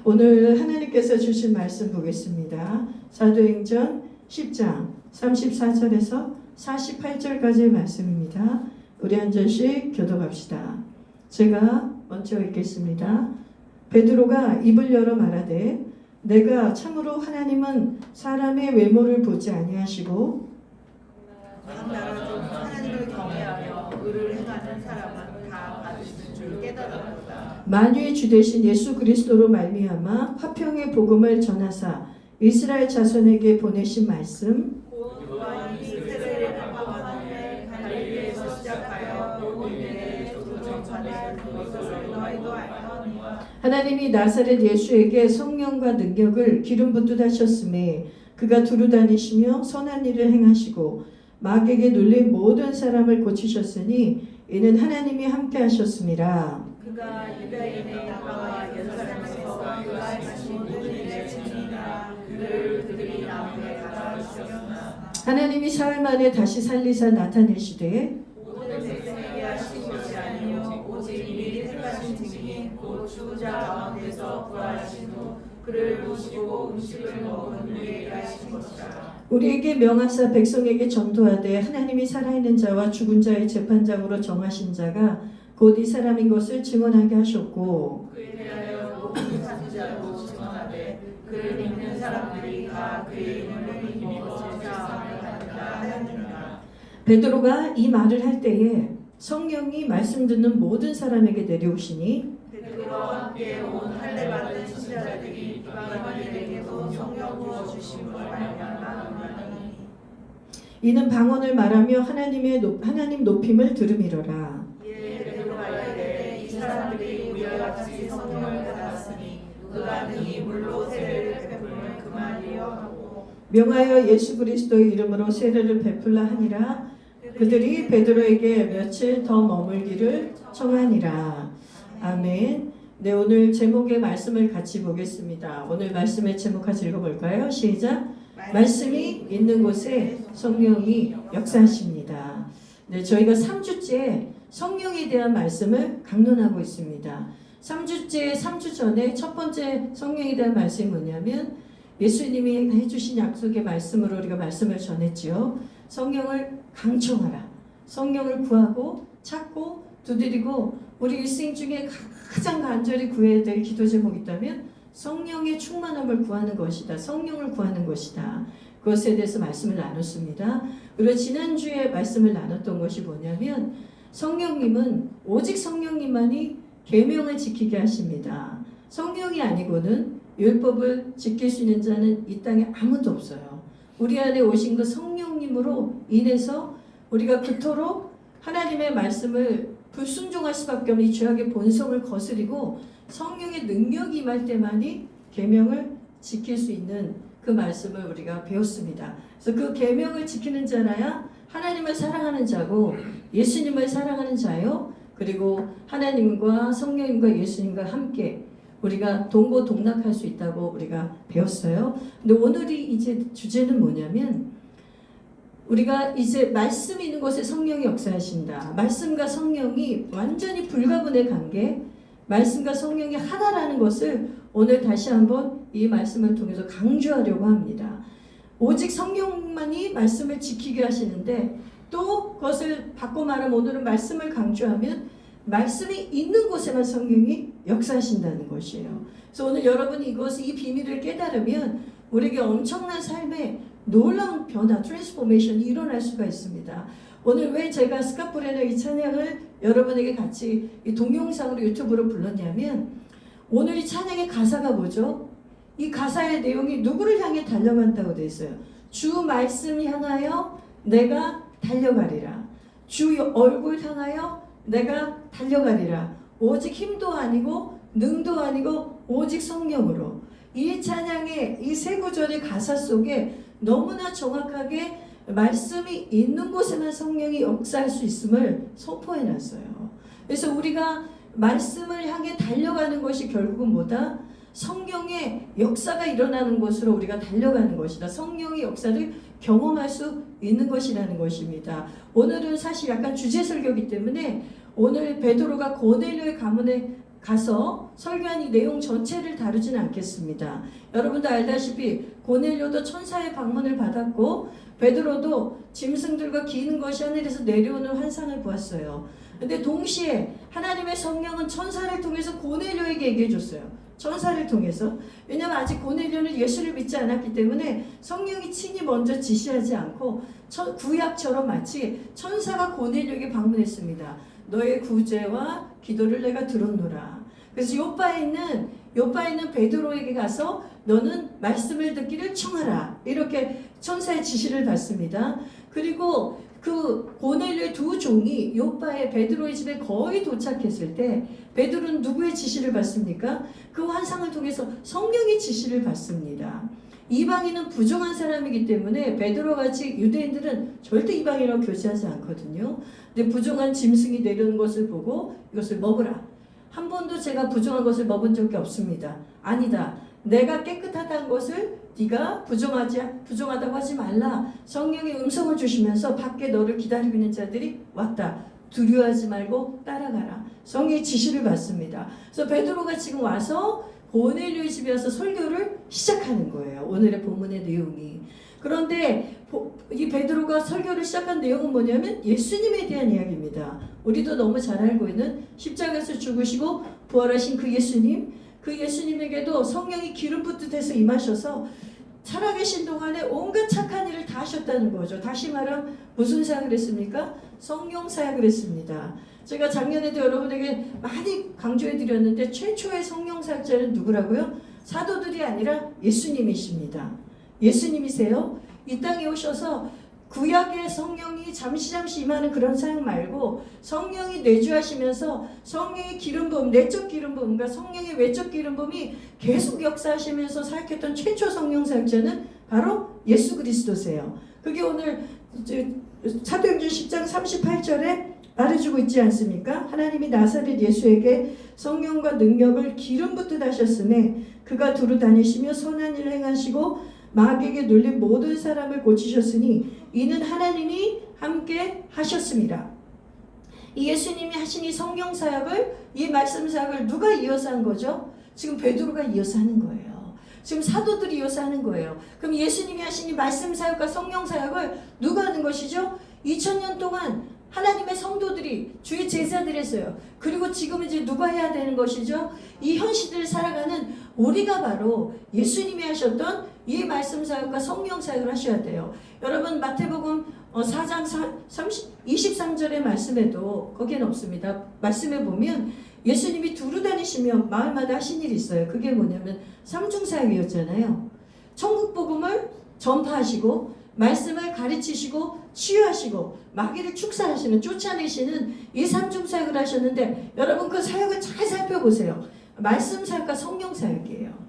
오늘 하나님께서 주신 말씀 보겠습니다. 사도행전 10장 34절에서 48절까지의 말씀입니다. 우리 한 절씩 교독합시다. 제가 먼저 읽겠습니다. 베드로가 입을 열어 말하되 내가 참으로 하나님은 사람의 외모를 보지 아니하시고 각 나라 중 하나님을 경외하며 의를 행하는 사람은 다 받으실 줄 깨달았도다. 만유의 주 되신 예수 그리스도로 말미암아 화평의 복음을 전하사 이스라엘 자손에게 보내신 말씀 곧 요한이 세례를 받았는데 갈릴리에서 시작하여 온 유대에 전파된 그것을 너희도 알거니와 하나님이 나사렛 예수에게 성령과 능력을 기름 붓듯 하셨음에 그가 두루 다니시며 선한 일을 행하시고 마귀에게 눌린 모든 사람을 고치셨으니 이는 하나님이 함께 하셨음이라. 그가 유다인의 나라와 예루살렘에서 그가 하신 모든 일의 증인이라. 그를 그들이 나무에 달아주셨으나 하나님이 사흘 만에 다시 살리사 나타내시되 모든 백성에게 하신 것이 아니요 오직 미리 택하신 증인 곧 죽은 자 가운데서 부활하신 후 그를 보시고 음식을 먹은 우리에게 하신 것이라. 우리에게 명하사 백성에게 전도하되 하나님이 살아있는 자와 죽은 자의 재판장으로 정하신 자가 곧 이 사람인 것을 증언하게 하셨고 그에 대하여 모든 사주자로 증언하되 그를 믿는 사람들이 다 그의 이름을 믿고 제사함을 받는다 하였느니라. 베드로가 이 말을 할 때에 성령이 말씀 듣는 모든 사람에게 내려오시니 베드로와 함께 온 할례 받은 신자들이 이방인들에게도 성령 부어 주심을 말미암아 이는 방언을 말하며 하나님 높임을 들음이로라. 이에 베드로가 이르되 이 사람들이 우리와 같이 성령을 받았으니 누가 능히 물로 세례를 베풀면 그만이요 하고 명하여 예수 그리스도의 이름으로 세례를 베풀라 하니라. 그들이 베드로에게 며칠 더 머물기를 청하니라. 아멘. 네, 오늘 제목의 말씀을 같이 보겠습니다. 오늘 말씀의 제목 같이 읽어볼까요? 시작. 말씀이 있는 곳에 성령이 역사하십니다. 네, 저희가 3주째 성령에 대한 말씀을 강론하고 있습니다. 3주 전에 첫 번째 성령에 대한 말씀이 뭐냐면 예수님이 해주신 약속의 말씀으로 우리가 말씀을 전했지요. 성령을 강청하라. 성령을 구하고 찾고 두드리고 우리 일생 중에 가장 간절히 구해야 될 기도 제목이 있다면 성령의 충만함을 구하는 것이다. 성령을 구하는 것이다. 그것에 대해서 말씀을 나눴습니다. 그리고 지난주에 말씀을 나눴던 것이 뭐냐면 성령님은 오직 성령님만이 계명을 지키게 하십니다. 성령이 아니고는 율법을 지킬 수 있는 자는 이 땅에 아무도 없어요. 우리 안에 오신 그 성령님으로 인해서 우리가 그토록 하나님의 말씀을 불순종할 수밖에 없는 이 죄악의 본성을 거스리고 성령의 능력이 임할 때만이 계명을 지킬 수 있는 그 말씀을 우리가 배웠습니다. 그래서 그 계명을 지키는 자라야 하나님을 사랑하는 자고 예수님을 사랑하는 자요. 그리고 하나님과 성령님과 예수님과 함께 우리가 동고동락할 수 있다고 우리가 배웠어요. 근데 오늘이 이제 주제는 뭐냐면 우리가 이제 말씀이 있는 곳에 성령이 역사하신다. 말씀과 성령이 완전히 불가분의 관계, 말씀과 성령이 하나라는 것을 오늘 다시 한번 이 말씀을 통해서 강조하려고 합니다. 오직 성령만이 말씀을 지키게 하시는데 또 그것을 바꿔 말하면 오늘은 말씀을 강조하면 말씀이 있는 곳에만 성령이 역사하신다는 것이에요. 그래서 오늘 여러분이 이 비밀을 깨달으면 우리에게 엄청난 삶의 놀라운 변화, 트랜스포메이션이 일어날 수가 있습니다. 오늘 왜 제가 스카프레너 이 찬양을 여러분에게 같이 이 동영상으로 유튜브로 불렀냐면 오늘 이 찬양의 가사가 뭐죠? 이 가사의 내용이 누구를 향해 달려간다고 되어 있어요. 주 말씀 향하여 내가 달려가리라. 주 얼굴 향하여 내가 달려가리라. 오직 힘도 아니고 능도 아니고 오직 성령으로. 이 찬양의 이 세 구절의 가사 속에 너무나 정확하게 말씀이 있는 곳에만 성령이 역사할 수 있음을 선포해놨어요. 그래서 우리가 말씀을 향해 달려가는 것이 결국은 뭐다? 성령의 역사가 일어나는 곳으로 우리가 달려가는 것이다. 성령의 역사를 경험할 수 있는 것이라는 것입니다. 오늘은 사실 약간 주제 설교이기 때문에 오늘 베드로가 고넬료의 가문에 가서 설교한 이 내용 전체를 다루진 않겠습니다. 여러분도 알다시피 고넬료도 천사의 방문을 받았고 베드로도 짐승들과 기는 것이 하늘에서 내려오는 환상을 보았어요. 근데 동시에 하나님의 성령은 천사를 통해서 고넬료에게 얘기해 줬어요. 천사를 통해서. 왜냐하면 아직 고넬료는 예수를 믿지 않았기 때문에 성령이 친히 먼저 지시하지 않고 구약처럼 마치 천사가 고넬료에게 방문했습니다. 너의 구제와 기도를 내가 들었노라. 그래서 요바에 있는 베드로에게 가서 너는 말씀을 듣기를 청하라. 이렇게 천사의 지시를 받습니다. 그리고 그 고넬료의 두 종이 요바의 베드로의 집에 거의 도착했을 때 베드로는 누구의 지시를 받습니까? 그 환상을 통해서 성령의 지시를 받습니다. 이방인은 부정한 사람이기 때문에 베드로같이 유대인들은 절대 이방인이라고 교제하지 않거든요. 근데 부정한 짐승이 내려오는 것을 보고 이것을 먹으라. 한 번도 제가 부정한 것을 먹은 적이 없습니다. 아니다. 내가 깨끗하다는 것을 네가 부정하다고 하지 말라. 성령의 음성을 주시면서 밖에 너를 기다리고 있는 자들이 왔다. 두려워하지 말고 따라가라. 성령의 지시를 받습니다. 그래서 베드로가 지금 와서 고넬료의 집에 와서 설교를 시작하는 거예요. 오늘의 본문의 내용이. 그런데 이 베드로가 설교를 시작한 내용은 뭐냐면 예수님에 대한 이야기입니다. 우리도 너무 잘 알고 있는 십자가에서 죽으시고 부활하신 그 예수님, 그 예수님에게도 성령이 기름 붓듯해서 임하셔서 살아계신 동안에 온갖 착한 일을 다 하셨다는 거죠. 다시 말하면 무슨 사역을 했습니까? 성령 사역을 했습니다. 제가 작년에도 여러분에게 많이 강조해 드렸는데 최초의 성령 사역자는 누구라고요? 사도들이 아니라 예수님이십니다. 예수님이세요. 이 땅에 오셔서 구약의 성령이 잠시 임하는 그런 사역 말고 성령이 내주하시면서 성령의 기름 부음, 내적 기름 부음과 성령의 외적 기름 부음이 계속 역사하시면서 사역했던 최초 성령 사역자는 바로 예수 그리스도세요. 그게 오늘 사도행전 10장 38절에 말해주고 있지 않습니까? 하나님이 나사렛 예수에게 성령과 능력을 기름 붓듯 하셨으니 그가 두루 다니시며 선한 일을 행하시고 마귀에게 눌린 모든 사람을 고치셨으니 이는 하나님이 함께 하셨습니다. 이 예수님이 하신 이 성령 사역을, 이 말씀 사역을 누가 이어서 한 거죠? 지금 베드로가 이어서 하는 거예요. 지금 사도들이 이어서 하는 거예요. 그럼 예수님이 하신 이 말씀 사역과 성령 사역을 누가 하는 것이죠? 2000년 동안 하나님의 성도들이, 주의 제자들이 했어요. 그리고 지금 이제 누가 해야 되는 것이죠? 이 현 시대를 살아가는 우리가 바로 예수님이 하셨던 이 말씀 사역과 성령 사역을 하셔야 돼요. 여러분 마태복음 4장 23절의 말씀에도 거기에는 없습니다. 말씀에 보면 예수님이 두루 다니시며 마을마다 하신 일이 있어요. 그게 뭐냐면 삼중 사역이었잖아요. 천국 복음을 전파하시고 말씀을 가르치시고 치유하시고 마귀를 축사하시는, 쫓아내시는 이 삼중 사역을 하셨는데 여러분 그 사역을 잘 살펴보세요. 말씀 사역과 성령 사역이에요.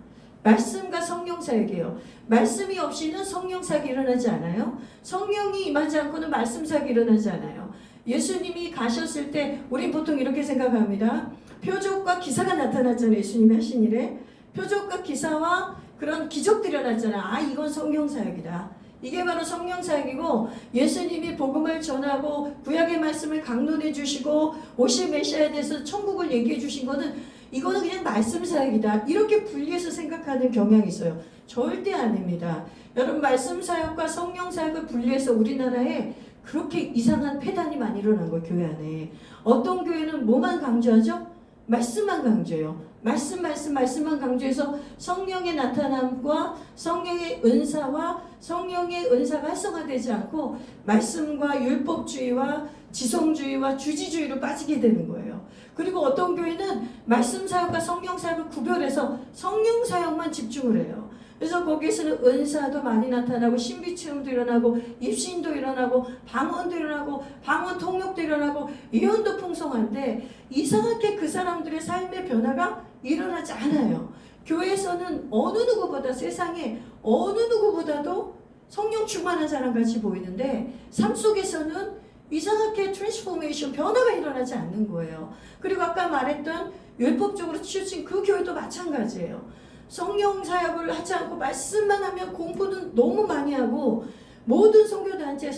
말씀과 성령 사역이에요. 말씀이 없이는 성령 사역이 일어나지 않아요. 성령이 임하지 않고는 말씀 사역이 일어나지 않아요. 예수님이 가셨을 때 우린 보통 이렇게 생각합니다. 표적과 기사가 나타났잖아요. 예수님이 하신 일에 표적과 기사와 그런 기적들이 일어났잖아요. 아, 이건 성령 사역이다. 이게 바로 성령 사역이고 예수님이 복음을 전하고 구약의 말씀을 강론해 주시고 오실 메시아에 대해서 천국을 얘기해 주신 거는 이거는 그냥 말씀 사역이다. 이렇게 분리해서 생각하는 경향이 있어요. 절대 아닙니다. 여러분 말씀 사역과 성령 사역을 분리해서 우리나라에 그렇게 이상한 폐단이 많이 일어난 거예요. 교회 안에. 어떤 교회는 뭐만 강조하죠? 말씀만 강조해요. 말씀만 강조해서 성령의 나타남과 성령의 은사와 성령의 은사가 활성화되지 않고 말씀과 율법주의와 지성주의와 주지주의로 빠지게 되는 거예요. 그리고 어떤 교회는 말씀 사역과 성령 사역을 구별해서 성령 사역만 집중을 해요. 그래서 거기에서는 은사도 많이 나타나고 신비체험도 일어나고 입신도 일어나고 방언도 일어나고 방언 통역도 일어나고 예언도 풍성한데 이상하게 그 사람들의 삶의 변화가 일어나지 않아요. 교회에서는 어느 누구보다 세상에 어느 누구보다도 성령 충만한 사람 같이 보이는데 삶 속에서는 이상하게 트랜스포메이션 변화가 일어나지 않는 거예요. 그리고 아까 말했던 율법적으로 치우친 그 교회도 마찬가지예요. 성령 사역을 하지 않고 말씀만 하면 공부는 너무 많이 하고 모든 선교단체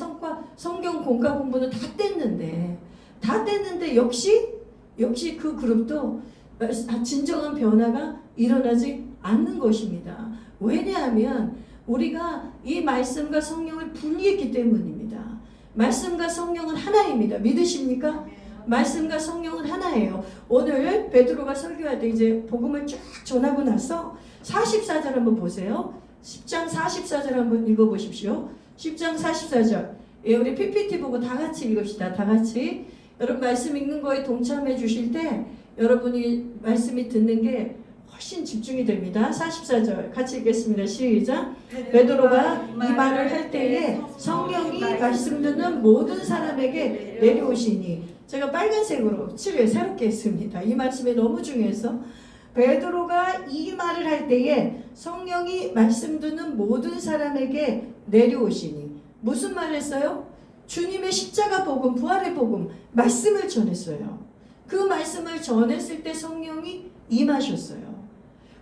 성경 공과 공부는 다 뗐는데 역시 그 그룹도 진정한 변화가 일어나지 않는 것입니다. 왜냐하면 우리가 이 말씀과 성령을 분리했기 때문입니다. 말씀과 성령은 하나입니다. 믿으십니까? 말씀과 성령은 하나예요. 오늘 베드로가 설교할 때 이제 복음을 쫙 전하고 나서 44절 한번 보세요. 10장 44절 한번 읽어보십시오. 10장 44절. 예, 우리 PPT 보고 다 같이 읽읍시다. 다 같이. 여러분 말씀 읽는 거에 동참해 주실 때 여러분이 말씀이 듣는 게 훨씬 집중이 됩니다. 44절 같이 읽겠습니다. 시작. 베드로가 이 말을 할 때에 성령이 말씀 듣는 모든 사람에게 내려오시니, 제가 빨간색으로 칠을 새롭게 했습니다. 이 말씀이 너무 중요해서 베드로가 이 말을 할 때에 성령이 말씀 듣는 모든 사람에게 내려오시니, 무슨 말을 했어요? 주님의 십자가 복음, 부활의 복음, 말씀을 전했어요. 그 말씀을 전했을 때 성령이 임하셨어요.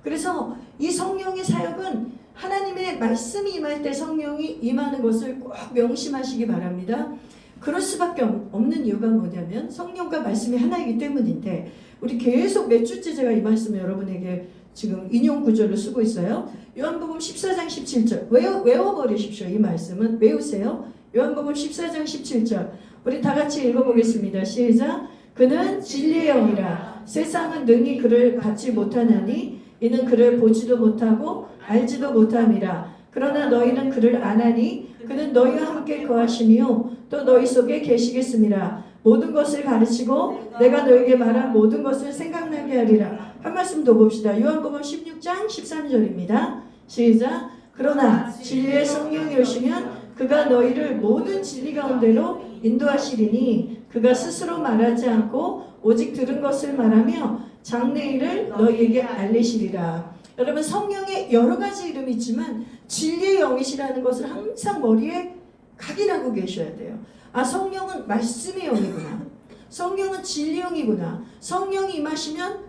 그래서 이 성령의 사역은 하나님의 말씀이 임할 때 성령이 임하는 것을 꼭 명심하시기 바랍니다. 그럴 수밖에 없는 이유가 뭐냐면 성령과 말씀이 하나이기 때문인데, 우리 계속 몇 주째 제가 이 말씀을 여러분에게 지금 인용 구절로 쓰고 있어요. 요한복음 14장 17절 외워버리십시오. 이 말씀은 외우세요. 요한복음 14장 17절 우리 다 같이 읽어보겠습니다. 시작. 그는 진리의 영이라 세상은 능히 그를 받지 못하나니 이는 그를 보지도 못하고 알지도 못함이라. 그러나 너희는 그를 아나니 그는 너희와 함께 거하시며 또 너희 속에 계시겠습니다. 모든 것을 가르치고 내가 너에게 말한 모든 것을 생각나게 하리라. 한 말씀 더 봅시다. 요한복음 16장 13절입니다. 시작. 그러나 진리의 성령이 오시면 그가 너희를 모든 진리 가운데로 인도하시리니 그가 스스로 말하지 않고 오직 들은 것을 말하며 장래일을 너희에게 알리시리라. 여러분 성령의 여러 가지 이름이 있지만 진리의 영이시라는 것을 항상 머리에 각인하고 계셔야 돼요. 아, 성령은 말씀의 영이구나. 성령은 진리 영이구나. 성령이 임하시면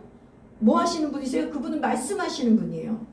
뭐 하시는 분이세요? 그분은 말씀하시는 분이에요.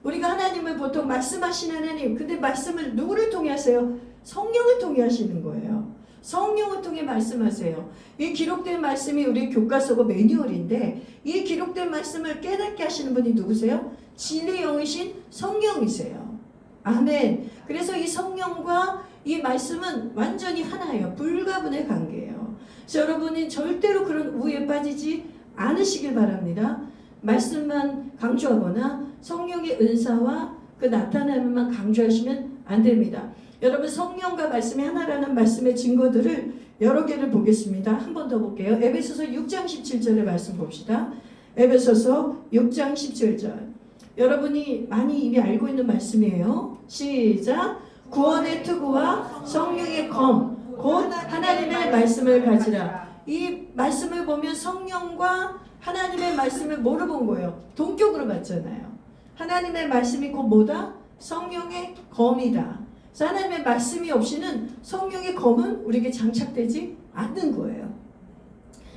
우리가 하나님을 보통 말씀하시는 하나님, 근데 말씀을 누구를 통해 하세요? 성령을 통해 하시는 거예요. 성령을 통해 말씀하세요. 이 기록된 말씀이 우리 교과서고 매뉴얼인데 이 기록된 말씀을 깨닫게 하시는 분이 누구세요? 진리의 영이신 성령이세요. 아멘. 그래서 이 성령과 이 말씀은 완전히 하나예요. 불가분의 관계예요. 그래서 여러분이 절대로 그런 우에 빠지지 않으시길 바랍니다. 말씀만 강조하거나 성령의 은사와 그 나타남만 강조하시면 안 됩니다. 여러분 성령과 말씀이 하나라는 말씀의 증거들을 여러 개를 보겠습니다. 한 번 더 볼게요. 에베소서 6장 17절의 말씀 봅시다. 에베소서 6장 17절 여러분이 많이 이미 알고 있는 말씀이에요. 시작. 구원의 투구와 성령의 검 곧 하나님의 말씀을 가지라. 이 말씀을 보면 성령과 하나님의 말씀을 뭐로 본 거예요? 동격으로 봤잖아요. 하나님의 말씀이 곧 뭐다? 성령의 검이다. 하나님의 말씀이 없이는 성령의 검은 우리에게 장착되지 않는 거예요.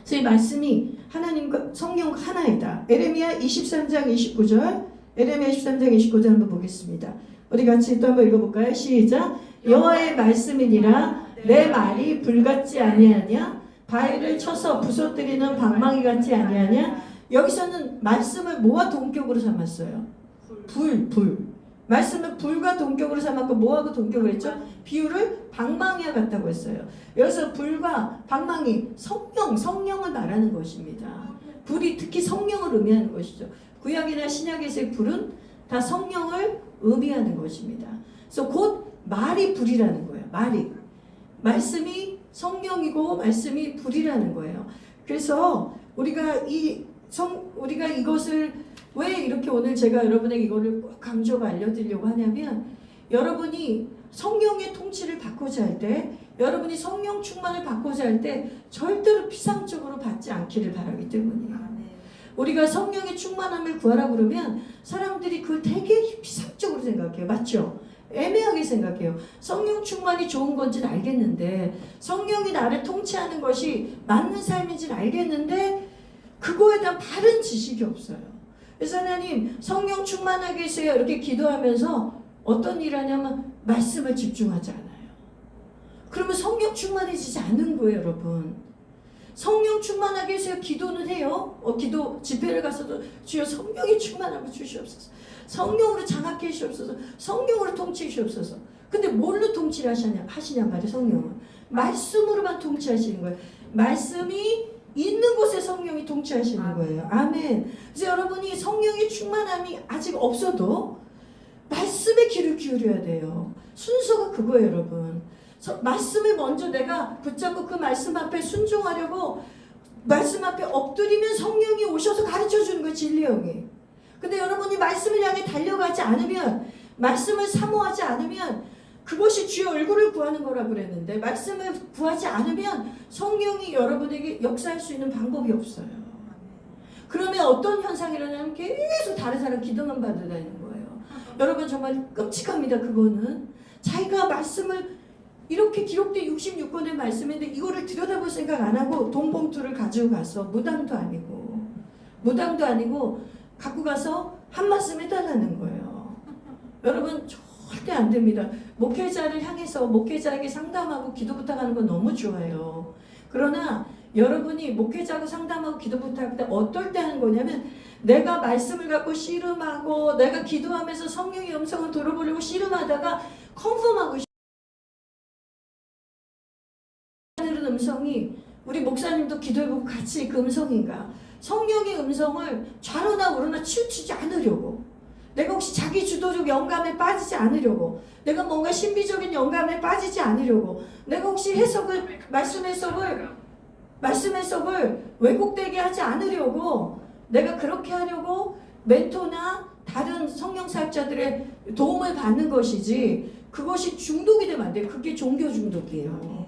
그래서 이 말씀이 하나님과 성령과 하나이다. 에레미야 23장 29절 에레미야 23장 29절 한번 보겠습니다. 우리 같이 또 한번 읽어볼까요? 시작. 여호와의 말씀이니라 내 말이 불같지 아니하냐? 바위를 쳐서 부서뜨리는 방망이 같지 아니하냐? 여기서는 말씀을 뭐와 동격으로 삼았어요? 불. 말씀을 불과 동격으로 삼았고 뭐하고 동격을 했죠? 비유를 방망이와 같다고 했어요. 여기서 불과 방망이, 성령을 말하는 것입니다. 불이 특히 성령을 의미하는 것이죠. 구약이나 신약에서의 불은 다 성령을 의미하는 것입니다. 그래서 곧 말이 불이라는 거예요. 말씀이 성령이고 말씀이 불이라는 거예요. 그래서 우리가 이것을 왜 이렇게 오늘 제가 여러분에게 이거를 꼭 강조가 알려드리려고 하냐면 여러분이 성령의 통치를 받고자 할 때 여러분이 성령 충만을 받고자 할 때 절대로 피상적으로 받지 않기를 바라기 때문이에요. 우리가 성령의 충만함을 구하라고 그러면 사람들이 그걸 되게 피상적으로 생각해요. 맞죠? 애매하게 생각해요. 성령 충만이 좋은 건지는 알겠는데 성령이 나를 통치하는 것이 맞는 삶인지는 알겠는데 그거에 대한 바른 지식이 없어요. 그래서 하나님 성령 충만하게 해주세요 이렇게 기도하면서 어떤 일을 하냐면 말씀을 집중하지 않아요. 그러면 성령 충만해지지 않는 거예요. 여러분 성령 충만하게 해서 기도는 해요. 기도 집회를 가서도 주여 성령이 충만하고 주시옵소서. 성령으로 장악해 주시옵소서. 성령으로 통치해 주시옵소서. 근데 뭘로 통치를 하시냐 말이에요. 성령은 말씀으로만 통치하시는 거예요. 말씀이 있는 곳에 성령이 통치하시는 거예요. 아멘. 그래서 여러분이 성령의 충만함이 아직 없어도 말씀에 귀를 기울여야 돼요. 순서가 그거예요, 여러분. 말씀을 먼저 내가 붙잡고 그 말씀 앞에 순종하려고 말씀 앞에 엎드리면 성령이 오셔서 가르쳐 주는 거예요, 진리 영이. 근데 여러분이 말씀을 향해 달려가지 않으면, 말씀을 사모하지 않으면 그것이 주의 얼굴을 구하는 거라고 그랬는데, 말씀을 구하지 않으면 성령이 여러분에게 역사할 수 있는 방법이 없어요. 그러면 어떤 현상이 일어나면 계속 다른 사람 기도만 받아다니는 거예요. 여러분 정말 끔찍합니다. 그거는 자기가 말씀을 이렇게 기록된 66권의 말씀인데 이거를 들여다볼 생각 안 하고 돈봉투를 가지고 가서 무당도 아니고 갖고 가서 한 말씀 해달라는 거예요. 여러분 절대 안 됩니다. 목회자를 향해서 목회자에게 상담하고 기도 부탁하는 건 너무 좋아요. 그러나 여러분이 목회자하고 상담하고 기도 부탁할 때 어떨 때 하는 거냐면, 내가 말씀을 갖고 씨름하고 내가 기도하면서 성령의 음성을 들어보려고 씨름하다가 컨펌하고 하는 음성이, 우리 목사님도 기도해보고 같이 그 음성인가, 성령의 음성을 좌로나 우로나 치우치지 않으려고, 내가 혹시 자기 주도적 영감에 빠지지 않으려고, 내가 뭔가 신비적인 영감에 빠지지 않으려고, 내가 혹시 말씀 해석을 왜곡되게 하지 않으려고, 내가 그렇게 하려고 멘토나 다른 성령사역자들의 도움을 받는 것이지, 그것이 중독이 되면 안 돼요. 그게 종교 중독이에요.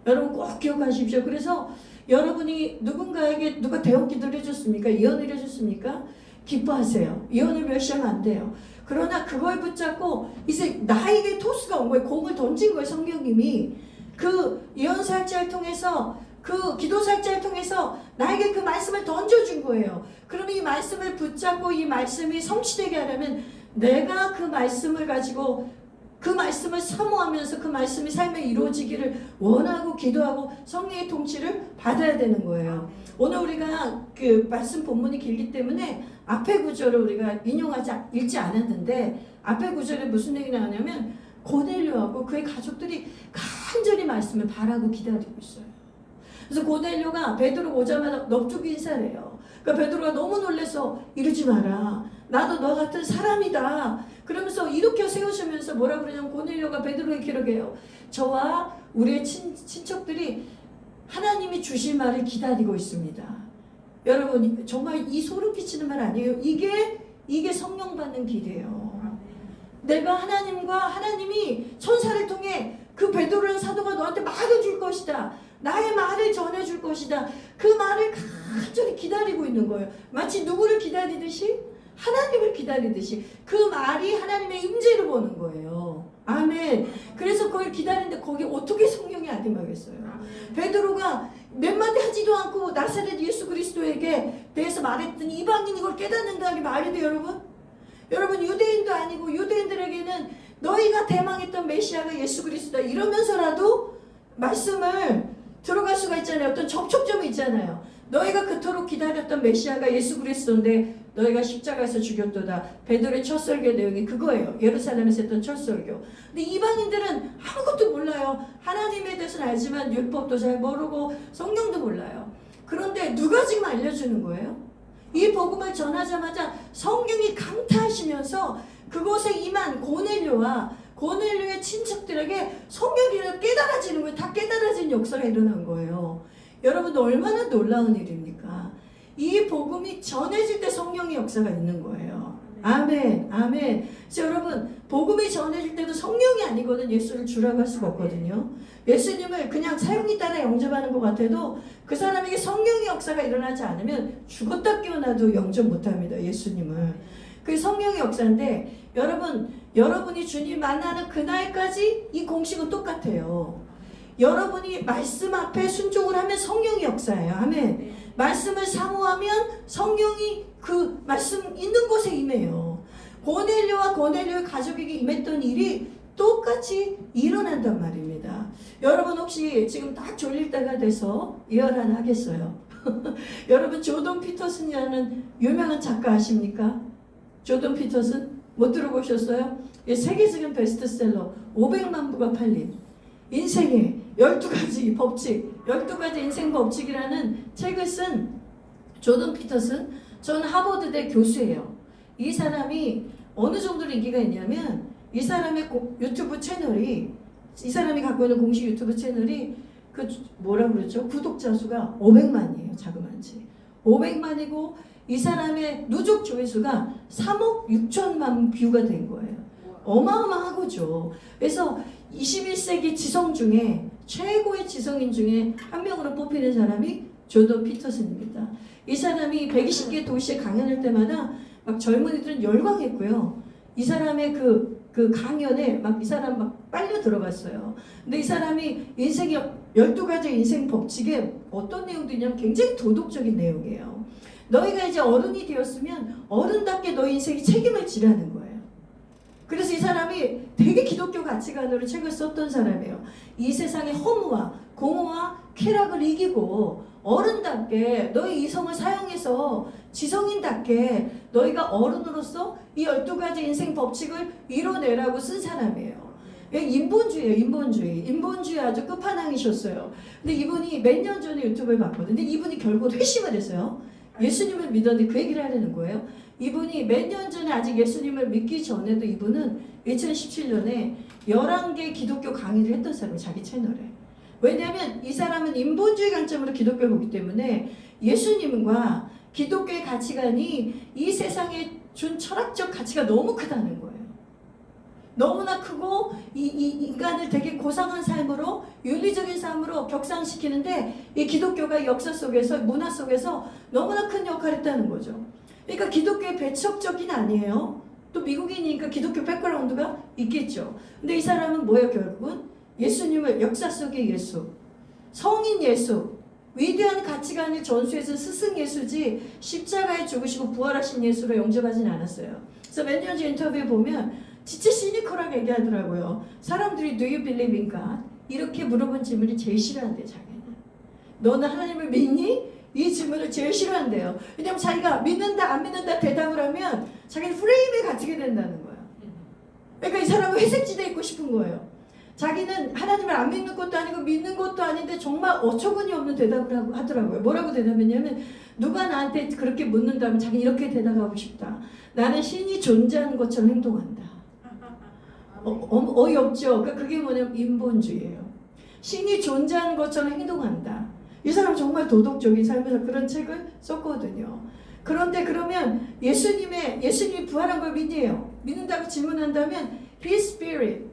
여러분 꼭 기억하십시오. 그래서 여러분이 누군가에게 누가 대언 기도를 해줬습니까? 예언을 해줬습니까? 기뻐하세요. 예언을 멸시하면 안 돼요. 그러나 그걸 붙잡고 이제 나에게 토스가 온 거예요. 공을 던진 거예요. 성령님이. 그 예언 사역자를 통해서, 그 기도 사역자를 통해서 나에게 그 말씀을 던져준 거예요. 그러면 이 말씀을 붙잡고 이 말씀이 성취되게 하려면 내가 그 말씀을 가지고 그 말씀을 사모하면서 그 말씀이 삶에 이루어지기를 원하고 기도하고 성령의 통치를 받아야 되는 거예요. 오늘 우리가 그 말씀 본문이 길기 때문에 앞에 구절을 우리가 읽지 않았는데, 앞에 구절에 무슨 얘기 나오냐면 고넬료하고 그의 가족들이 간절히 말씀을 바라고 기다리고 있어요. 그래서 고넬료가 베드로 오자마자 넙죽 인사를 해요. 그러니까 베드로가 너무 놀라서 이러지 마라, 나도 너 같은 사람이다 그러면서 일으켜 세우시면서 뭐라 그러냐면, 고넬료가 베드로에게 기록해요. 저와 우리의 친척들이 하나님이 주실 말을 기다리고 있습니다. 여러분 정말 이 소름 끼치는 말 아니에요? 이게 성령 받는 길이에요. 내가 하나님이 천사를 통해 그 베드로라는 사도가 너한테 말해줄 것이다, 나의 말을 전해줄 것이다, 그 말을 간절히 기다리고 있는 거예요. 마치 누구를 기다리듯이, 하나님을 기다리듯이 그 말이 하나님의 임재를 보는 거예요. 아멘. 그래서 그걸 기다리는데 거기 어떻게 성령이 안 임하겠어요? 베드로가 몇 마디 하지도 않고 나사렛 예수 그리스도에게 대해서 말했더니 이방인이 이걸 깨닫는다는 게 말이 돼요, 여러분? 여러분 유대인도 아니고 유대인들에게는 너희가 대망했던 메시아가 예수 그리스도다 이러면서라도 말씀을 들어갈 수가 있잖아요. 어떤 접촉점이 있잖아요. 너희가 그토록 기다렸던 메시아가 예수 그리스도인데 너희가 십자가에서 죽였도다. 베드로의 첫 설교 내용이 그거예요. 예루살렘에서 했던 첫 설교. 근데 이방인들은 아무것도 몰라요. 하나님에 대해서는 알지만 율법도 잘 모르고 성경도 몰라요. 그런데 누가 지금 알려주는 거예요? 이 복음을 전하자마자 성령이 강타하시면서 그곳에 임한 고넬료의 친척들에게 성령이 깨달아지는 거예요. 다 깨달아진 역사가 일어난 거예요. 여러분도 얼마나 놀라운 일입니까? 이 복음이 전해질 때 성령의 역사가 있는 거예요. 아멘, 아멘. 그래서 여러분 복음이 전해질 때도 성령이 아니거든 예수를 주라고 할 수가 없거든요. 예수님을 그냥 사용이 따라 영접하는 것 같아도 그 사람에게 성령의 역사가 일어나지 않으면 죽었다 깨어나도 영접 못합니다. 예수님을. 그게 성령의 역사인데, 여러분이 주님 만나는 그날까지 이 공식은 똑같아요. 여러분이 말씀 앞에 순종을 하면 성령의 역사예요. 아멘. 말씀을 사모하면 성령이 그 말씀 있는 곳에 임해요. 고넬료와 고넬료의 가족에게 임했던 일이 똑같이 일어난단 말입니다. 여러분 혹시 지금 딱 졸릴 때가 돼서 이열 하나 하겠어요. 여러분 조던 피터슨이라는 유명한 작가 아십니까? 조던 피터슨? 못 들어보셨어요? 세계적인 베스트셀러 500만 부가 팔린 인생의 12가지 법칙, 12가지 인생 법칙이라는 책을 쓴 조던 피터슨. 저는 하버드대 교수예요. 이 사람이 어느 정도로 인기가 있냐면 이 사람의 유튜브 채널이, 이 사람이 갖고 있는 공식 유튜브 채널이 그 뭐라 그러죠? 구독자 수가 500만이에요. 자그만치 500만이고 이 사람의 누적 조회수가 3억 6천만 뷰가 된 거예요. 어마어마하고죠. 그래서 21세기 지성 중에 최고의 지성인 중에 한 명으로 뽑히는 사람이 조던 피터슨입니다. 이 사람이 120개 도시에 강연할 때마다 막 젊은이들은 열광했고요. 이 사람의 그 강연에 막 이 사람 막 빨려 들어갔어요. 근데 이 사람이 인생의 12가지 인생 법칙에 어떤 내용도 있냐면 굉장히 도덕적인 내용이에요. 너희가 이제 어른이 되었으면 어른답게 너희 인생에 책임을 지라는 거예요. 그래서 이 사람이 되게 기독교 가치관으로 책을 썼던 사람이에요. 이 세상의 허무와 공허와 쾌락을 이기고 어른답게 너희 이성을 사용해서 지성인답게 너희가 어른으로서 이 12가지 인생 법칙을 이뤄내라고 쓴 사람이에요. 인본주의예요. 인본주의 아주 끝판왕이셨어요. 근데 이분이 몇 년 전에 유튜브를 봤거든요. 근데 이분이 결국 회심을 했어요. 예수님을 믿었는데 그 얘기를 하려는 거예요. 이분이 몇 년 전에 아직 예수님을 믿기 전에도 이분은 2017년에 11개 기독교 강의를 했던 사람이에요. 자기 채널에. 왜냐하면 이 사람은 인본주의 관점으로 기독교를 보기 때문에 예수님과 기독교의 가치관이 이 세상에 준 철학적 가치가 너무 크다는 거예요. 너무나 크고 이 인간을 되게 고상한 삶으로 윤리적인 삶으로 격상시키는데 이 기독교가 역사 속에서 문화 속에서 너무나 큰 역할을 했다는 거죠. 그러니까 기독교의 배척적인 아니에요. 또 미국인이니까 기독교 백그라운드가 있겠죠. 근데 이 사람은 뭐예요? 결국은 예수님을 역사 속의 예수, 성인 예수, 위대한 가치관을 전수해서 스승 예수지 십자가에 죽으시고 부활하신 예수로 영접하진 않았어요. 그래서 몇 년 전 인터뷰에 보면 진짜 시니컬하게 얘기하더라고요. 사람들이 Do you believe in God? 이렇게 물어본 질문이 제일 싫어한대요. 자기는. 너는 하나님을 믿니? 이 질문을 제일 싫어한대요. 왜냐하면 자기가 믿는다 안 믿는다 대답을 하면 자기는 프레임에 갇히게 된다는 거예요. 그러니까 이 사람은 회색지대에 있고 싶은 거예요. 자기는 하나님을 안 믿는 것도 아니고 믿는 것도 아닌데 정말 어처구니 없는 대답을 하더라고요. 뭐라고 대답했냐면 누가 나한테 그렇게 묻는다면 자기는 이렇게 대답하고 싶다. 나는 신이 존재하는 것처럼 행동한다. 어이없죠. 그러니까 그게 뭐냐면 인본주의예요. 신이 존재하는 것처럼 행동한다. 이 사람 정말 도덕적인 삶에서 그런 책을 썼거든요. 그런데 그러면 예수님이 부활한 걸 믿는다고 질문한다면 His Spirit,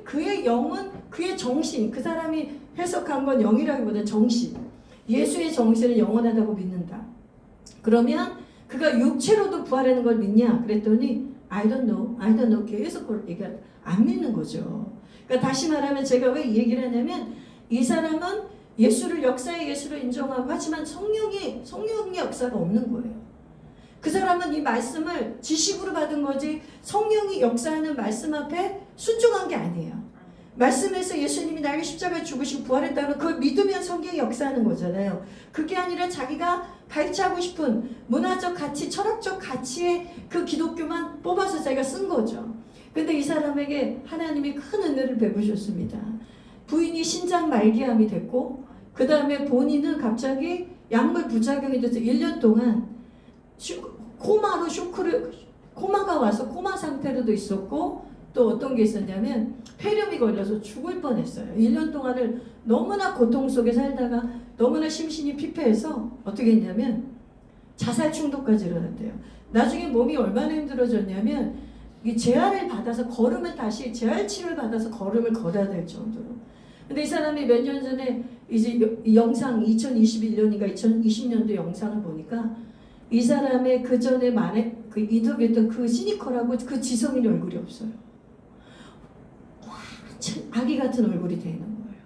그의 영은 그의 정신, 그 사람이 해석한 건 영이라기보다 정신. 예수의 정신은 영원하다고 믿는다. 그러면 그가 육체로도 부활하는 걸 믿냐? 그랬더니 I don't know. 계속 그걸 얘기하다. 안 믿는 거죠. 그러니까 다시 말하면 제가 왜 이 얘기를 하냐면 이 사람은 예수를 역사의 예수로 인정하고 하지만 성령의 역사가 없는 거예요. 그 사람은 이 말씀을 지식으로 받은 거지 성령이 역사하는 말씀 앞에 순종한 게 아니에요. 말씀에서 예수님이 나에게 십자가에 죽으시고 부활했다면 그걸 믿으면 성경이 역사하는 거잖아요. 그게 아니라 자기가 발췌하고 싶은 문화적 가치, 철학적 가치의 그 기독교만 뽑아서 자기가 쓴 거죠. 근데 이 사람에게 하나님이 큰 은혜를 베푸셨습니다. 부인이 신장 말기암이 됐고 그 다음에 본인은 갑자기 약물 부작용이 돼서 1년 동안 코마가 와서 코마 상태로도 있었고 또 어떤 게 있었냐면 폐렴이 걸려서 죽을 뻔했어요. 1년 동안을 너무나 고통 속에 살다가 너무나 심신이 피폐해서 어떻게 했냐면 자살 충동까지 일어났대요. 나중에 몸이 얼마나 힘들어졌냐면 이 재활을 받아서 재활 치료를 받아서 걸음을 걸어야 될 정도로. 근데 이 사람이 몇 년 전에 이제 영상 2021년인가 2020년도 영상을 보니까 이 사람의 그 전에 그 인터뷰했던 그 시니컬하고 그 지성인 얼굴이 없어요. 완전 아기 같은 얼굴이 되는 거예요.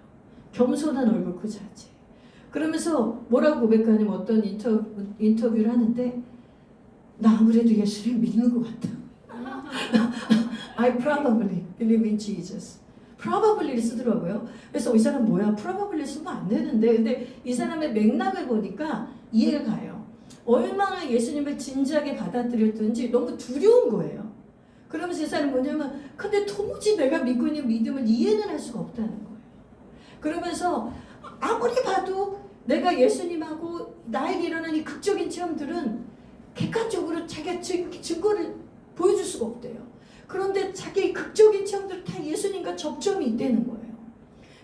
겸손한 얼굴 그 자체. 그러면서 뭐라고 고백하냐면 어떤 인터뷰를 하는데 나 아무래도 예수를 믿는 것 같다. I probably believe in Jesus. probably를 쓰더라고요. 그래서 이 사람 뭐야? probably 쓰면 안 되는데. 근데 이 사람의 맥락을 보니까 이해가 가요. 얼마나 예수님을 진지하게 받아들였든지 너무 두려운 거예요. 그러면서 이 사람이 뭐냐면 근데 도무지 내가 믿고 있는 믿음을 이해는 할 수가 없다는 거예요. 그러면서 아무리 봐도 내가 예수님하고 나에게 일어난 이 극적인 체험들은 객관적으로 자기가 증거를 보여줄 수가 없대요. 그런데 자기의 극적인 체험들은 다 예수님과 접점이 있다는 거예요.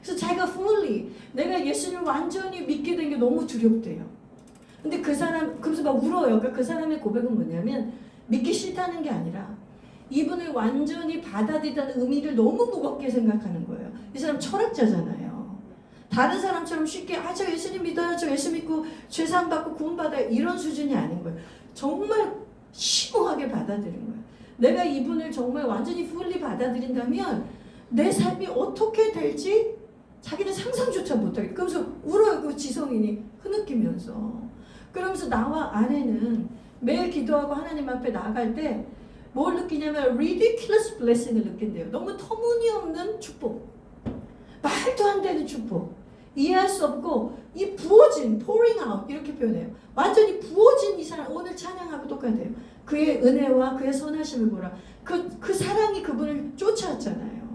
그래서 자기가 fully 내가 예수님을 완전히 믿게 된 게 너무 두렵대요. 근데 그 사람 그래서 막 울어요. 그러니까 그 사람의 고백은 뭐냐면 믿기 싫다는 게 아니라 이분을 완전히 받아들이다는 의미를 너무 무겁게 생각하는 거예요. 이 사람 철학자잖아요. 다른 사람처럼 쉽게 저 예수님 믿어요. 저 예수 믿고 죄사함 받고 구원받아요. 이런 수준이 아닌 거예요. 정말 심오하게 받아들인 거예요. 내가 이분을 정말 완전히 fully 받아들인다면 내 삶이 어떻게 될지 자기는 상상조차 못하겠다. 그러면서 울어요. 그 지성인이 흐느끼면서. 그러면서 나와 아내는 매일 기도하고 하나님 앞에 나아갈 때 뭘 느끼냐면 ridiculous blessing을 느낀대요. 너무 터무니없는 축복. 말도 안 되는 축복. 이해할 수 없고 이 부어진 pouring out 이렇게 표현해요. 완전히 부어진 이 사람 오늘 찬양하고 똑같아요. 그의 은혜와 그의 선하심을 보라. 그 사랑이 그분을 쫓아왔잖아요.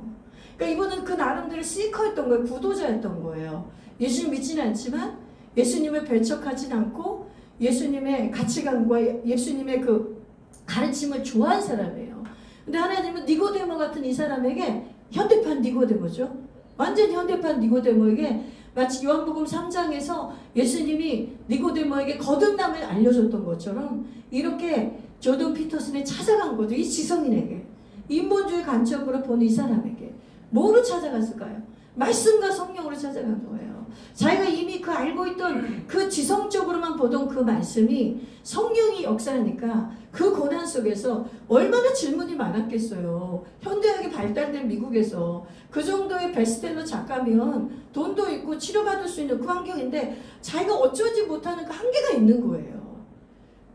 그러니까 이분은 그 나름대로 시커였던 거예요. 구도자였던 거예요. 예수님 믿지는 않지만 예수님을 배척하진 않고 예수님의 가치관과 예수님의 그 가르침을 좋아한 사람이에요. 근데 하나님은 니고데모 같은 이 사람에게 현대판 니고데모죠. 완전 현대판 니고데모에게 마치 요한복음 3장에서 예수님이 니고데모에게 거듭남을 알려줬던 것처럼 이렇게 조던 피터슨이 찾아간 거죠. 이 지성인에게. 인본주의 관점으로 보는 이 사람에게. 뭐로 찾아갔을까요? 말씀과 성령으로 찾아간 거예요. 자기가 이미 그 알고 있던 그 지성적으로만 보던 그 말씀이 성령이 역사하니까 그 고난 속에서 얼마나 질문이 많았겠어요. 현대학이 발달된 미국에서 그 정도의 베스트셀러 작가면 돈도 있고 치료받을 수 있는 그 환경인데 자기가 어쩌지 못하는 그 한계가 있는 거예요.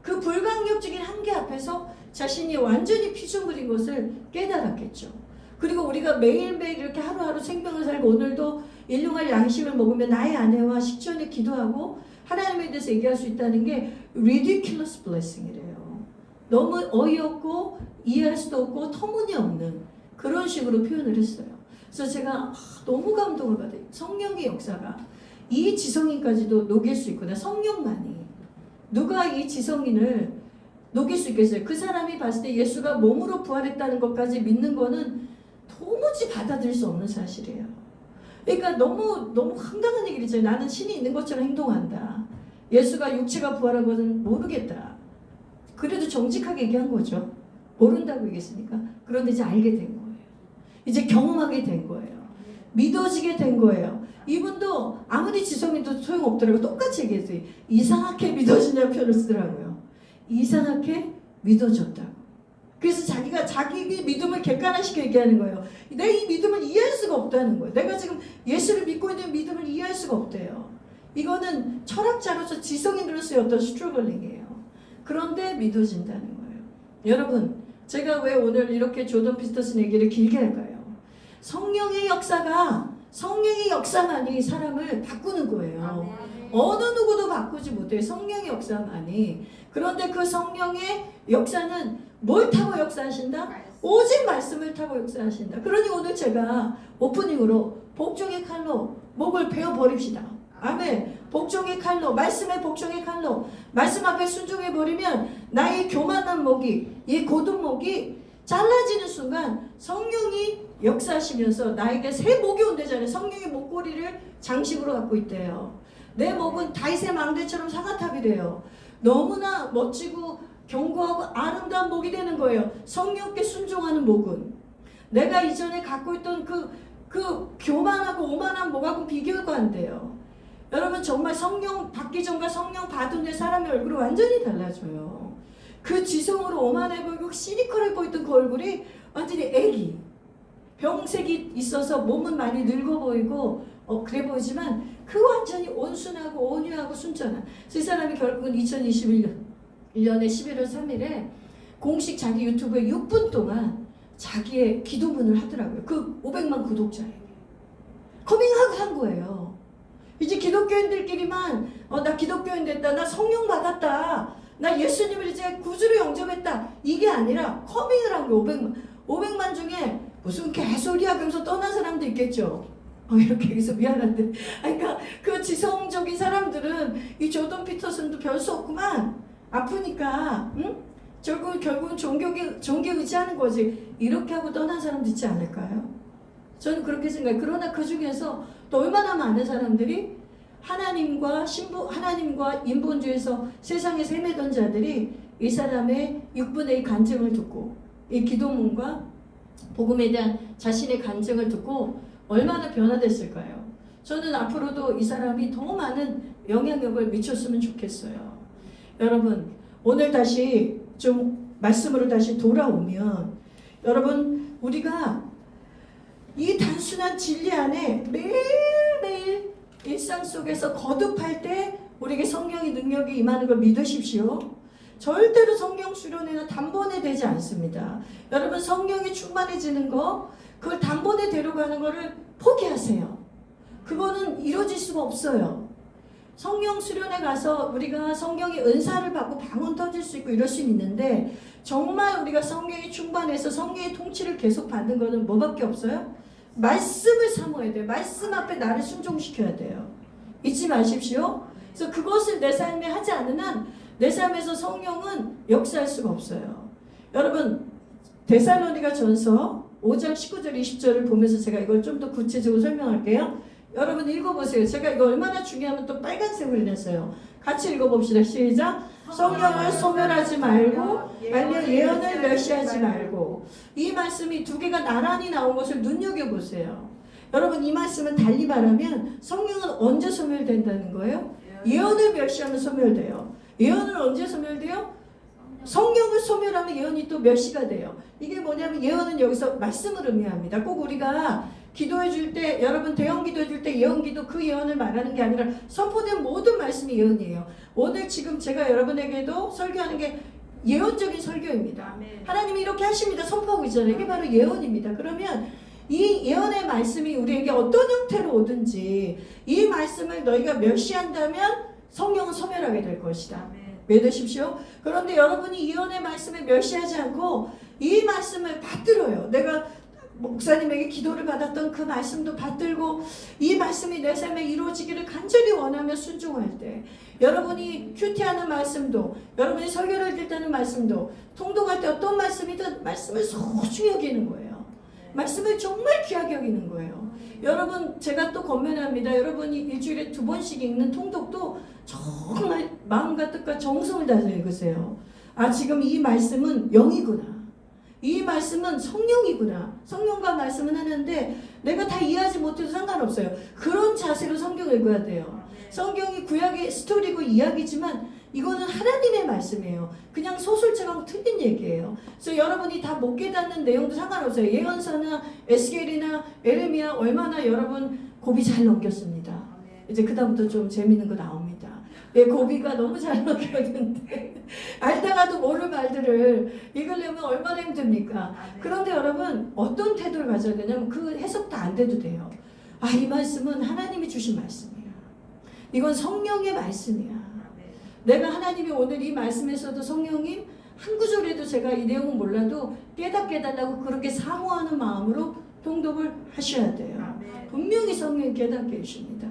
그 불가항력적인 한계 앞에서 자신이 완전히 피조물인 것을 깨달았겠죠. 그리고 우리가 매일매일 이렇게 하루하루 생명을 살고 오늘도 일용할 양식을 먹으면 나의 아내와 식전에 기도하고 하나님에 대해서 얘기할 수 있다는 게 ridiculous blessing이래요. 너무 어이없고 이해할 수도 없고 터무니없는 그런 식으로 표현을 했어요. 그래서 제가 너무 감동을 받아요. 성령의 역사가 이 지성인까지도 녹일 수 있구나. 성령만이. 누가 이 지성인을 녹일 수 있겠어요? 그 사람이 봤을 때 예수가 몸으로 부활했다는 것까지 믿는 거는 도무지 받아들일 수 없는 사실이에요. 그러니까 너무 황당한 얘기죠. 나는 신이 있는 것처럼 행동한다. 예수가 육체가 부활한 것은 모르겠다. 그래도 정직하게 얘기한 거죠. 모른다고 얘기했으니까. 그런데 이제 알게 된 거예요. 이제 경험하게 된 거예요. 믿어지게 된 거예요. 이분도 아무리 지성인도 소용없더라고요. 똑같이 얘기했어요. 이상하게 믿어지냐는 표현을 쓰더라고요. 이상하게 믿어졌다고. 그래서 자기가 자기의 믿음을 객관화시켜 얘기하는 거예요. 내 이 믿음을 이해할 수가 없다는 거예요. 내가 지금 예수를 믿고 있는 믿음을 이해할 수가 없대요. 이거는 철학자로서 지성인으로서의 어떤 스트러글링이에요. 그런데 믿어진다는 거예요. 여러분, 제가 왜 오늘 이렇게 조던 피터슨 얘기를 길게 할까요? 성령의 역사만이 사람을 바꾸는 거예요. 어느 누구도 바꾸지 못해요. 성령의 역사만이. 그런데 그 성령의 역사는 뭘 타고 역사하신다? 오직 말씀을 타고 역사하신다. 그러니 오늘 제가 오프닝으로 복종의 칼로 목을 베어버립시다. 아멘. 복종의 칼로, 말씀의 복종의 칼로 말씀 앞에 순종해버리면 나의 교만한 목이, 이 고든 목이 잘라지는 순간 성령이 역사하시면서 나에게 새 목이 온대잖아요. 성령의 목걸이를 장식으로 갖고 있대요. 내 목은 다윗의 망대처럼 사과탑이래요. 너무나 멋지고 견고하고 아름다운 목이 되는 거예요. 성령께 순종하는 목은. 내가 이전에 갖고 있던 그 교만하고 오만한 목하고 비교가 안 돼요. 여러분 정말 성령 받기 전과 성령 받은 후에 사람의 얼굴이 완전히 달라져요. 그 지성으로 오만해 보이고 시니컬해 보이던 그 얼굴이 완전히 애기. 병색이 있어서 몸은 많이 늙어 보이고 그래 보이지만 그 완전히 온순하고 온유하고 순전한. 이 사람이 결국은 2021년에 11월 3일에 공식 자기 유튜브에 6분 동안 자기의 기도문을 하더라고요. 그 500만 구독자에게 커밍하고 한 거예요. 이제 기독교인들끼리만 나 기독교인 됐다, 나 성령 받았다, 나 예수님을 이제 구주로 영접했다, 이게 아니라 커밍을 한 거예요. 500만 중에 무슨 개소리야 그러면서 떠난 사람도 있겠죠. 이렇게 해서 미안한데, 그러니까 그 지성적인 사람들은 이 조던 피터슨도 별 수 없구만, 아프니까, 응? 결국은 종교 의지하는 거지. 이렇게 하고 떠난 사람도 있지 않을까요? 저는 그렇게 생각해요. 그러나 그 중에서 또 얼마나 많은 사람들이 하나님과 인본주의에서 세상에 헤매던 자들이 이 사람의 6분의 1 간증을 듣고, 이 기도문과 복음에 대한 자신의 간증을 듣고 얼마나 변화됐을까요? 저는 앞으로도 이 사람이 더 많은 영향력을 미쳤으면 좋겠어요. 여러분, 오늘 다시 좀 말씀으로 다시 돌아오면, 여러분, 우리가 이 단순한 진리 안에 매일매일 일상 속에서 거듭할 때 우리에게 성령의 능력이 임하는 걸 믿으십시오. 절대로 성령 수련회나 단번에 되지 않습니다. 여러분, 성령이 충만해지는 거, 그걸 단번에 데려가는 거를 포기하세요. 그거는 이루어질 수가 없어요. 성령 수련회 가서 우리가 성령의 은사를 받고 방언 터질 수 있고 이럴 수 있는데, 정말 우리가 성령이 충만해서 성령의 통치를 계속 받는 거는 뭐밖에 없어요? 말씀을 사모해야 돼요. 말씀 앞에 나를 순종시켜야 돼요. 잊지 마십시오. 그래서 그것을 내 삶에 하지 않는 한 내 삶에서 성령은 역사할 수가 없어요. 여러분, 데살로니가 전서 5장 19절 20절을 보면서 제가 이걸 좀 더 구체적으로 설명할게요. 여러분 읽어보세요. 제가 이거 얼마나 중요하면 또 빨간색으로 냈어요. 같이 읽어봅시다. 시작. 성령을 소멸하지 말고 아니면 예언을 멸시하지 말고. 이 말씀이 두 개가 나란히 나온 것을 눈여겨보세요. 여러분, 이 말씀은 달리 말하면 성령은 언제 소멸된다는 거예요? 예언을 멸시하면 소멸돼요. 예언은 언제 소멸돼요? 성령을 소멸하면 예언이 또 멸시가 돼요. 이게 뭐냐면, 예언은 여기서 말씀을 의미합니다. 꼭 우리가 기도해 줄 때, 여러분 대형 기도해 줄 때 예언 기도, 그 예언을 말하는 게 아니라 선포된 모든 말씀이 예언이에요. 오늘 지금 제가 여러분에게도 설교하는 게 예언적인 설교입니다. 하나님이 이렇게 하십니다. 선포하고 있잖아요. 이게 바로 예언입니다. 그러면 이 예언의 말씀이 우리에게 어떤 형태로 오든지 이 말씀을 너희가 멸시한다면 성령은 소멸하게 될 것이다. 믿으십시오. 그런데 여러분이 예언의 말씀을 멸시하지 않고 이 말씀을 받들어요. 내가 목사님에게 기도를 받았던 그 말씀도 받들고 이 말씀이 내 삶에 이루어지기를 간절히 원하며 순종할 때, 여러분이 큐티하는 말씀도, 여러분이 설교를 듣다는 말씀도, 통독할 때 어떤 말씀이든 말씀을 소중히 여기는 거예요. 말씀을 정말 귀하게 여기는 거예요. 여러분, 제가 또 권면합니다. 여러분이 일주일에 2번씩 읽는 통독도 정말 마음과 뜻과 정성을 다해서 읽으세요. 지금 이 말씀은 영이구나, 이 말씀은 성령이구나. 성령과 말씀은 하는데 내가 다 이해하지 못해도 상관없어요. 그런 자세로 성경 읽어야 돼요. 성경이 구약의 스토리고 이야기지만 이거는 하나님의 말씀이에요. 그냥 소설처럼 틀린 얘기예요. 그래서 여러분이 다 못 깨닫는 내용도 상관없어요. 예언서나 에스겔이나 에레미야 얼마나 여러분 고비 잘 넘겼습니다. 이제 그다음부터 좀 재밌는 거 나옵니다. 고비가 너무 잘 넘겼는데 알다가도 모를 말들을 읽으려면 얼마나 힘듭니까? 그런데 여러분, 어떤 태도를 가져야 되냐면 그 해석 다 안 돼도 돼요. 이 말씀은 하나님이 주신 말씀이야. 이건 성령의 말씀이야. 내가 하나님이 오늘 이 말씀에서도 성령님 한 구절에도 제가 이 내용은 몰라도 깨닫게 해달라고 그렇게 사모하는 마음으로 통독을 하셔야 돼요. 분명히 성령이 깨닫게 해줍니다.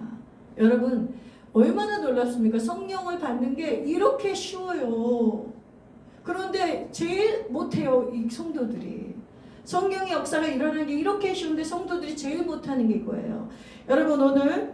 여러분, 얼마나 놀랍습니까? 성령을 받는 게 이렇게 쉬워요. 그런데 제일 못해요, 이 성도들이. 성령의 역사가 일어나는 게 이렇게 쉬운데 성도들이 제일 못하는 게 이거예요. 여러분, 오늘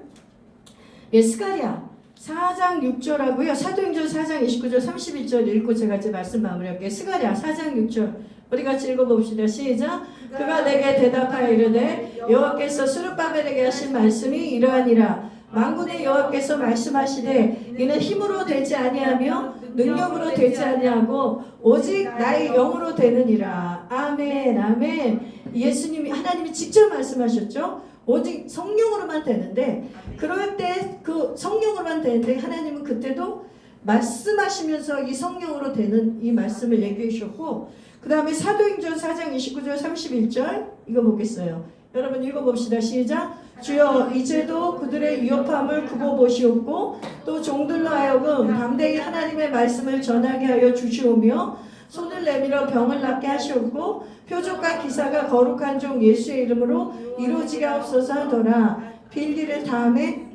스가랴 4장 6절하고요. 사도행전 4장 29절 31절 읽고 제가 이제 말씀 마무리할게요. 스가랴 4장 6절 우리 같이 읽어봅시다. 시작. 그가 내게 대답하여 이르되 여호와께서 스룹바벨에게 하신 말씀이 이러하니라. 만군의 여호와께서 말씀하시되 이는 힘으로 되지 아니하며 능력으로 되지 아니하고 오직 나의 영으로 되느니라. 아멘, 아멘. 예수님이, 하나님이 직접 말씀하셨죠. 오직 성령으로만 되는데, 그럴 때 그 성령으로만 되는데 하나님은 그때도 말씀하시면서 이 성령으로 되는 이 말씀을 얘기해 주셨고, 그 다음에 사도행전 4장 29절 31절 이거 보겠어요. 여러분 읽어봅시다. 시작. 주여 이제도 그들의 위협함을 두고 보시옵고 또 종들로 하여금 담대히 하나님의 말씀을 전하게 하여 주시오며 손을 내밀어 병을 낫게 하시옵고 표적과 기사가 거룩한 종 예수의 이름으로 이루어지게 하옵소서 하더라. 빌기를 다음에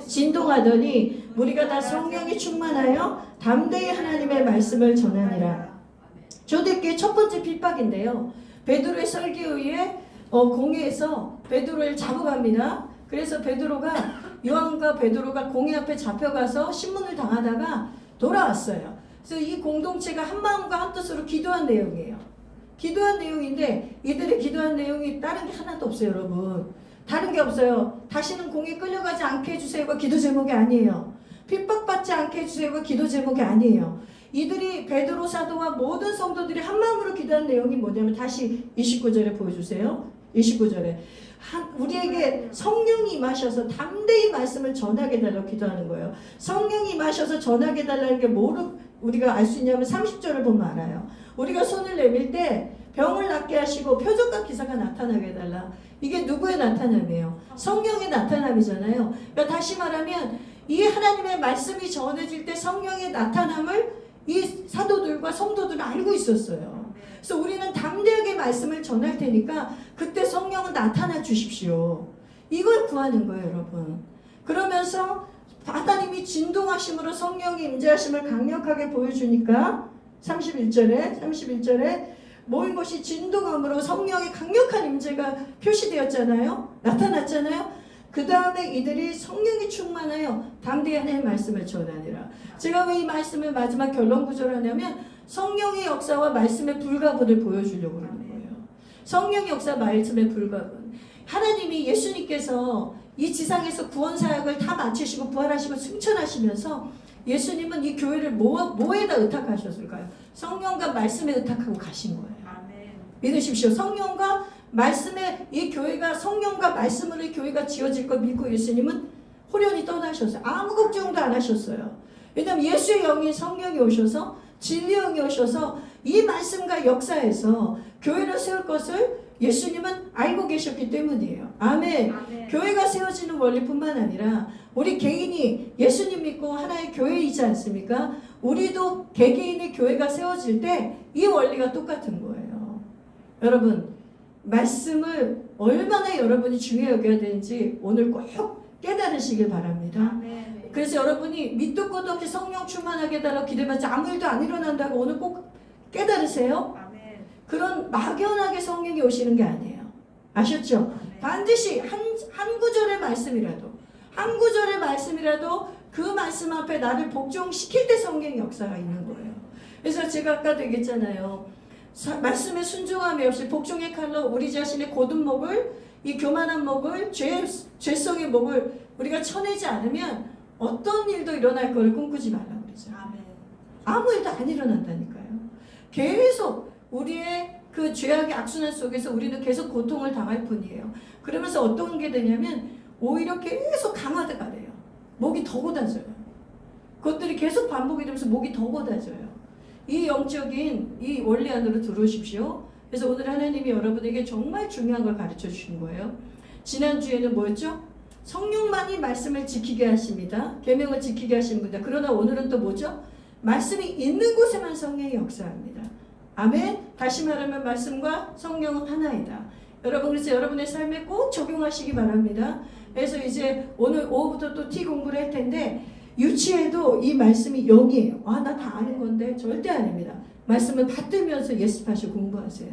진동하더니 무리가 다 성령이 충만하여 담대히 하나님의 말씀을 전하니라. 초대교회 첫 번째 핍박인데요. 베드로의 설교에 의해 공회에서 베드로를 잡아갑니다. 그래서 요한과 베드로가 공회 앞에 잡혀가서 신문을 당하다가 돌아왔어요. 그래서 이 공동체가 한 마음과 한 뜻으로 기도한 내용이에요. 기도한 내용인데 이들의 기도한 내용이 다른 게 하나도 없어요, 여러분. 다른 게 없어요. 다시는 공에 끌려가지 않게 해주세요가 기도 제목이 아니에요. 핍박받지 않게 해주세요가 기도 제목이 아니에요. 이들이 베드로 사도와 모든 성도들이 한 마음으로 기도한 내용이 뭐냐면 다시 29절에 보여주세요. 29절에 우리에게 성령이 임하셔서 담대히 말씀을 전하게 해달라고 기도하는 거예요. 성령이 임하셔서 전하게 해달라는 게 뭐로 우리가 알 수 있냐면 30절을 보면 알아요. 우리가 손을 내밀 때 병을 낫게 하시고 표적과 기사가 나타나게 해달라. 이게 누구의 나타남이에요? 성령의 나타남이잖아요. 그러니까 다시 말하면 이 하나님의 말씀이 전해질 때 성령의 나타남을 이 사도들과 성도들은 알고 있었어요. 그래서 우리는 담대하게 말씀을 전할 테니까 그때 성령은 나타나 주십시오. 이걸 구하는 거예요, 여러분. 그러면서 하나님이 진동하심으로 성령이 임재하심을 강력하게 보여주니까 31절에 모인 것이 진동함으로 성령의 강력한 임재가 표시되었잖아요. 나타났잖아요. 그 다음에 이들이 성령이 충만하여 담대히 하나님의 말씀을 전하니라. 제가 왜 이 말씀을 마지막 결론 구절을 하냐면 성령의 역사와 말씀의 불가분을 보여주려고 하는 거예요. 성령의 역사, 말씀의 불가분. 하나님이 예수님께서 이 지상에서 구원 사역을 다 마치시고 부활하시고 승천하시면서 예수님은 이 교회를 뭐에다 의탁하셨을까요? 성령과 말씀에 의탁하고 가신 거예요. 아멘. 믿으십시오. 성령과 말씀에 이 교회가 성령과 말씀으로 이 교회가 지어질 걸 믿고 예수님은 호련히 떠나셨어요. 아무 걱정도 안 하셨어요. 왜냐하면 예수의 영이 성령이 오셔서 진리의 영이 오셔서 이 말씀과 역사에서 교회를 세울 것을 예수님은 알고 계셨기 때문이에요. 아멘. 아멘. 교회가 세워지는 원리뿐만 아니라 우리 개인이 예수님 믿고 하나의 교회이지 않습니까? 우리도 개개인의 교회가 세워질 때 이 원리가 똑같은 거예요. 여러분, 말씀을 얼마나 여러분이 중요히 여겨야 되는지 오늘 꼭 깨달으시길 바랍니다. 아멘. 그래서 여러분이 밑도 끝도 없이 성령 충만하게 해달라고 기도해봤자 아무 일도 안 일어난다고 오늘 꼭 깨달으세요. 아멘. 그런 막연하게 성령이 오시는 게 아니에요. 아셨죠? 아멘. 반드시 한 구절의 말씀이라도 그 말씀 앞에 나를 복종시킬 때 성령의 역사가 있는 거예요. 그래서 제가 아까도 얘기했잖아요. 말씀에 순종함이 없이 복종의 칼로 우리 자신의 고든 목을, 이 교만한 목을, 죄성의 목을 우리가 쳐내지 않으면 어떤 일도 일어날 거를 꿈꾸지 말라고 그러죠. 아멘. 아무 일도 안 일어난다니까요. 계속 우리의 그 죄악의 악순환 속에서 우리는 계속 고통을 당할 뿐이에요. 그러면서 어떤 게 되냐면 오히려 계속 강화가 돼요. 목이 더 고다져요. 그것들이 계속 반복이 되면서 목이 더 고다져요. 이 영적인 이 원리 안으로 들어오십시오. 그래서 오늘 하나님이 여러분에게 정말 중요한 걸 가르쳐 주신 거예요. 지난주에는 뭐였죠? 성령만이 말씀을 지키게 하십니다. 계명을 지키게 하십니다. 그러나 오늘은 또 뭐죠? 말씀이 있는 곳에만 성령이 역사합니다. 아멘. 다시 말하면 말씀과 성령은 하나이다. 여러분, 그래서 여러분의 삶에 꼭 적용하시기 바랍니다. 그래서 이제 오늘 오후부터 또 T 공부를 할 텐데 유치해도 이 말씀이 0이에요. 아, 나 다 아는 건데 절대 아닙니다. 말씀을 받들면서 예습하시고 공부하세요.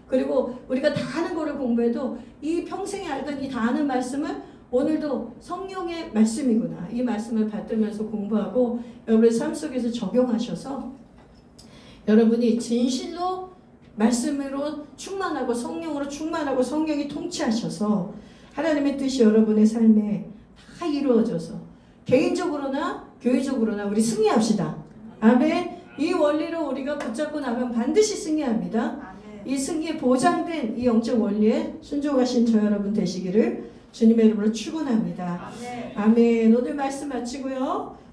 그리고 우리가 다 아는 거를 공부해도 이 평생에 알던 이 다 아는 말씀을 오늘도 성령의 말씀이구나. 이 말씀을 받들면서 공부하고 여러분의 삶 속에서 적용하셔서 여러분이 진실로 말씀으로 충만하고 성령으로 충만하고 성령이 통치하셔서 하나님의 뜻이 여러분의 삶에 다 이루어져서 개인적으로나 교회적으로나 우리 승리합시다. 아멘. 이 원리로 우리가 붙잡고 나가면 반드시 승리합니다. 아멘. 이 승리에 보장된 이 영적 원리에 순종하신 저 여러분 되시기를 주님의 이름으로 축원합니다. 아멘. 아멘. 오늘 말씀 마치고요.